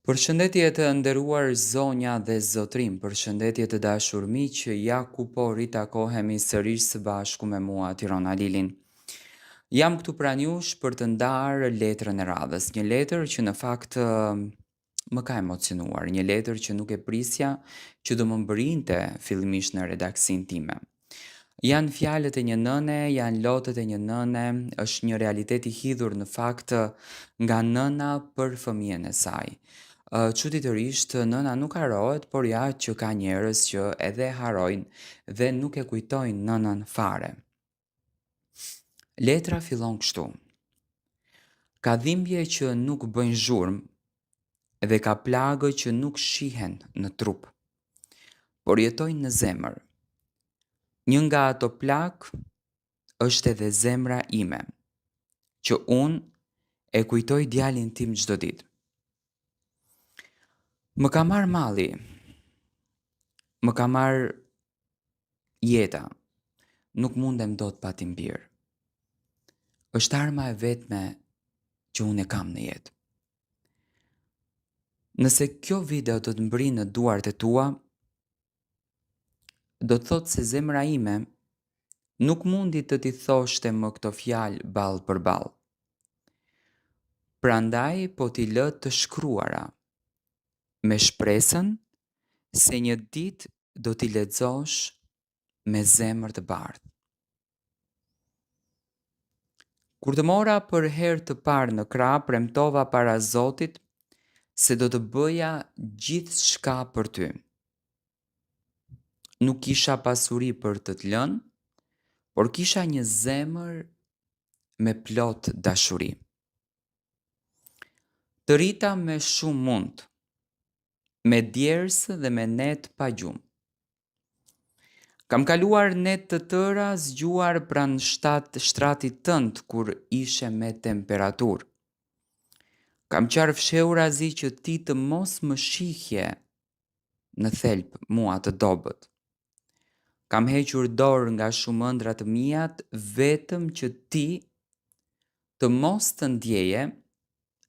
Përshëndetje të nderuar zonja dhe zotrim, përshëndetje të dashur miq, ja ku po ritakohemi sërish së bashku me mua Tirona Lilin. Jam këtu pranë jush për të ndarë letrën e radhës, një letër që në fakt më ka emocionuar, një letër që nuk e prisja që do më mbërinte fillimisht në redaksin time. Janë fjalët e një nëne, janë lotët e një nëne, është një realitet i hidhur në fakt nga nëna për fëmijën e saj. Çuditërisht nëna nuk harohet, por ja që ka njerëz që edhe harojnë dhe nuk e kujtojnë nënën fare. Letra fillon kështu: Ka dhimbje që nuk bëjnë zhurmë dhe ka plagë që nuk shihen në trup, por jetojnë në zemër. Një nga ato plagë është edhe zemra ime, që unë e kujtoj djalin tim çdo ditë. Më ka marrë malli, më ka marrë jeta, nuk mundem dot pa t'i mbirë. Është arma e vetme që unë e kam në jetë. Nëse kjo video do të mbri në duart e tua, do të thotë se zemra ime nuk mundi të t'i thoshte më këto fjalë ball për ball. Prandaj po t'i lë të shkruara, me shpresën se një ditë do t'i lexosh me zemër të bardhë. Kur të mora për herë të parë në krah, premtova para Zotit se do të bëja gjithçka për ty. Nuk kisha pasuri për të lënë, por kisha një zemër me plot dashuri. Të rita me shumë mund, me djers dhe me net pa gjumë. Kam kaluar net të tëra zgjuar pranë shtratit tënd kur ishe me temperaturë. Kam qarë fshehur azi që ti të mos më shihje në thelb mua të dobët. Kam hequr dorë nga shumë ëndra të mijat vetëm që ti të mos të ndjeje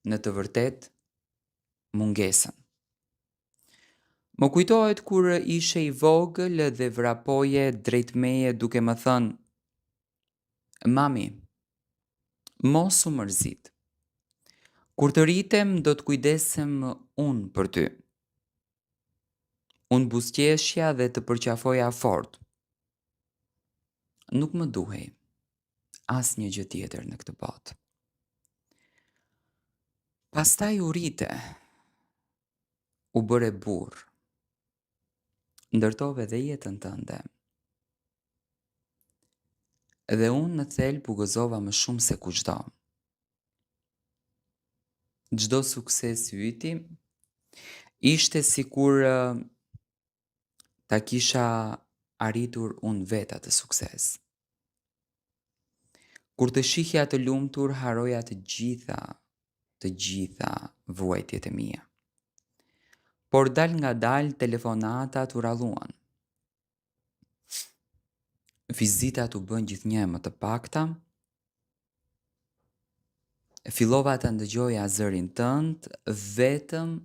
në të vërtet mungesën. Më kujtohet kur ishe i vogël dhe vrapoje drejt meje duke më thënë: Mami, mos u mërzit. Kur të rritem do të kujdesem unë për ty. Unë buzëqeshja dhe të përqafoja fort. Nuk më duhej as një gjë tjetër në këtë botë. Pastaj u rrite, u bëre burr, ndërtove dhe jetën tënde. Dhe unë në thelb u gëzova më shumë se kushdo. Çdo sukses yti ishte sikur ta kisha arritur unë vet atë sukses. Kur të shihja të lumtur, haroja të gjitha vuajtjet e mia. Por dal nga dal telefonatat u ralluan. Vizitat u bën gjithnjë më të pakta. Fillova të ndëgjoja zërin tënd vetëm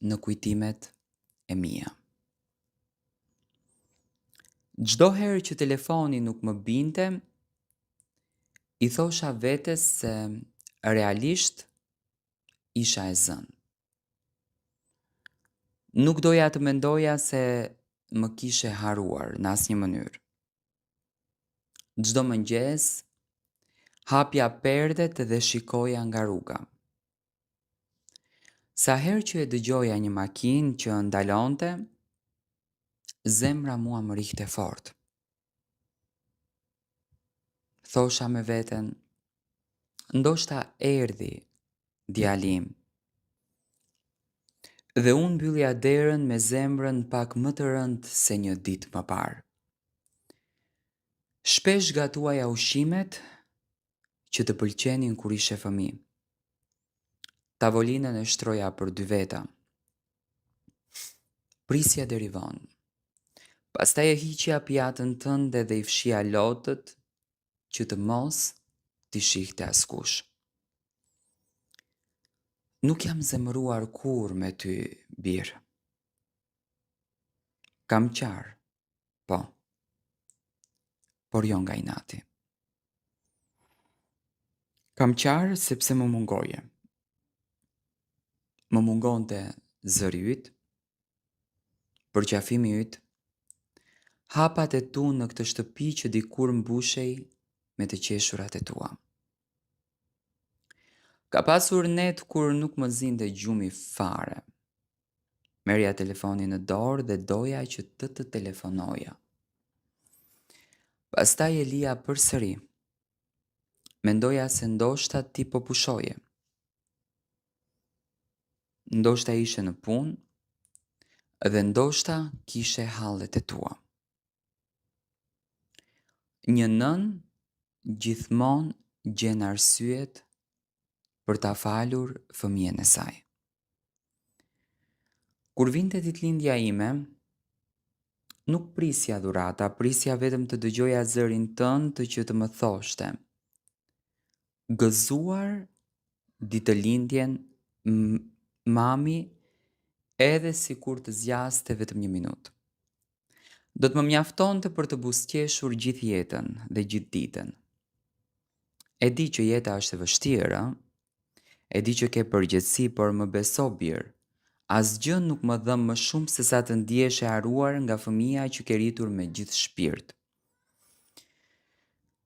në kujtimet e mia. Çdo herë që telefoni nuk më binte, i thosha vetes se realisht isha e zënë. Nuk doja të mendoja se më kishe haruar në asnjë mënyrë. Çdo mëngjes hapja perdet dhe shikoja nga rruga. Sa herë që e dëgjoja një makinë që ndalonte, zemra mua më rihte fort. Thosha me veten, ndoshta erdhi djali im. Dhe unë mbyllja derën me zemrën pak më të rëndë se një ditë më parë. Shpesh gatuaja ushqimet që të pëlqenin kur ishe fëmijë. Tavolinën e shtroja për 2 veta. Prisja deri vonë. Pastaj e hiqja pjatën tënde dhe i fshija lotët që të mos t'i shihte askush. Nuk jam zemëruar kur me ty, birë. Kam qarë, po, por jo nga inati. Kam qarë sepse më mungoje. Më mungonte zëri yt, përqafimi yt, hapat e tu në këtë shtëpi që dikur mbushej me të qeshurat e tua. Ka pasur net kur nuk më zinte gjumi fare. Merja telefonin në dorë dhe doja që të telefonoja. Pastaj e lija përsëri. Mendoja se ndoshta ti po pushoje. Ndoshta ishe në punë dhe ndoshta kishe hallet e tua. Një nën gjithmonë gjen arsyet për ta falur fëmijën e saj. Kur vinte ditëlindja ime, nuk prisja dhurata, prisja vetëm të dëgjoja zërin tënd që të më thoshte: gëzuar ditëlindjen mami, edhe sikur të zgjaste vetëm 1 minutë. Do të më mjaftonte për të buzëqeshur gjithë jetën dhe gjithë ditën. E di që jeta është e vështirë, e di që ke përgjegjësi, por më beso birë, asgjë nuk më dhëm më shumë se sa të ndihesh e haruar nga fëmia që ke rritur me gjithë shpirt.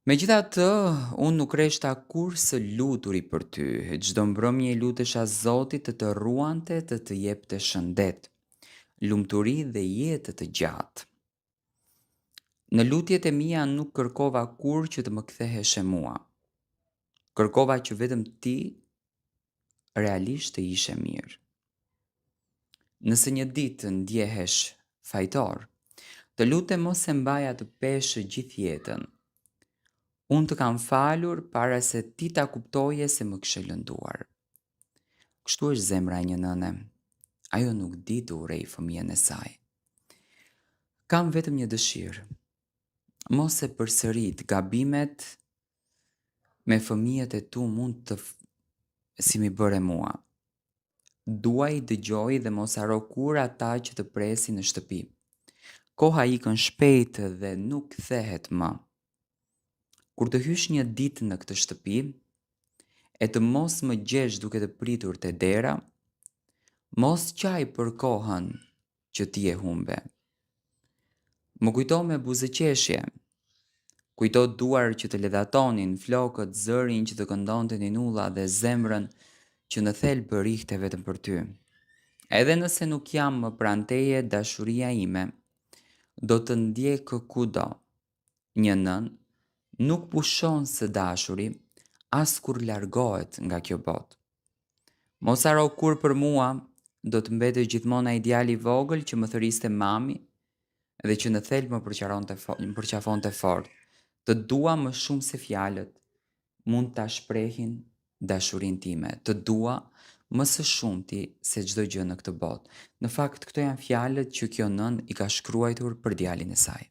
Megjithatë, unë nuk reshta kurrë luturi për ty. Çdo mbrëmje i lutesha Zotit të ruante, të jepte shëndet, lumturi dhe jetë të gjatë. Në lutjet e mia nuk kërkova kurrë që të më ktheheshe mua. Kërkova që vetëm ti realisht të ishe mirë. Nëse një ditë ndjehesh fajtor, të lutem mos e mbaja të peshë gjithë jetën. Unë të kam falur para se ti ta kuptoje se më kishe lënduar. Kështu është zemra e një nëne. Ajo nuk di të urej fëmijën e saj. Kam vetëm një dëshirë. Mos e përsërit gabimet me fëmijët e tu mund të si mi bëre mua. Duaj dëgjoj dhe mos haro kur ata që të presin në shtëpi. Koha ikën shpejt dhe nuk kthehet më. Kur të hysh një ditë në këtë shtëpi, e të mos më gjesh duke të pritur te dera, mos qaj për kohën që ti e humbe. Më kujto me buzëqeshje, kujto duar që të ledhatonin, flokët, zërin që të këndonte ninulla dhe zemrën që në thelbë rihte vetëm për ty. Edhe nëse nuk jam më pranë teje, dashuria ime do të ndjekë kudo. Një nën nuk pushon së dashuri, as kur largohet nga kjo botë. Mos haro kur për mua, do të mbetesh gjithmonë ai djali i vogël që më thëriste mami dhe që në thelb më përqafonte fort. Të dua më shumë se fjalët mund ta shprehin dashurinë time. Të dua më së shumti se çdo gjë në këtë botë. Në fakt, këto janë fjalët që kjo nën i ka shkruar për djalin e saj.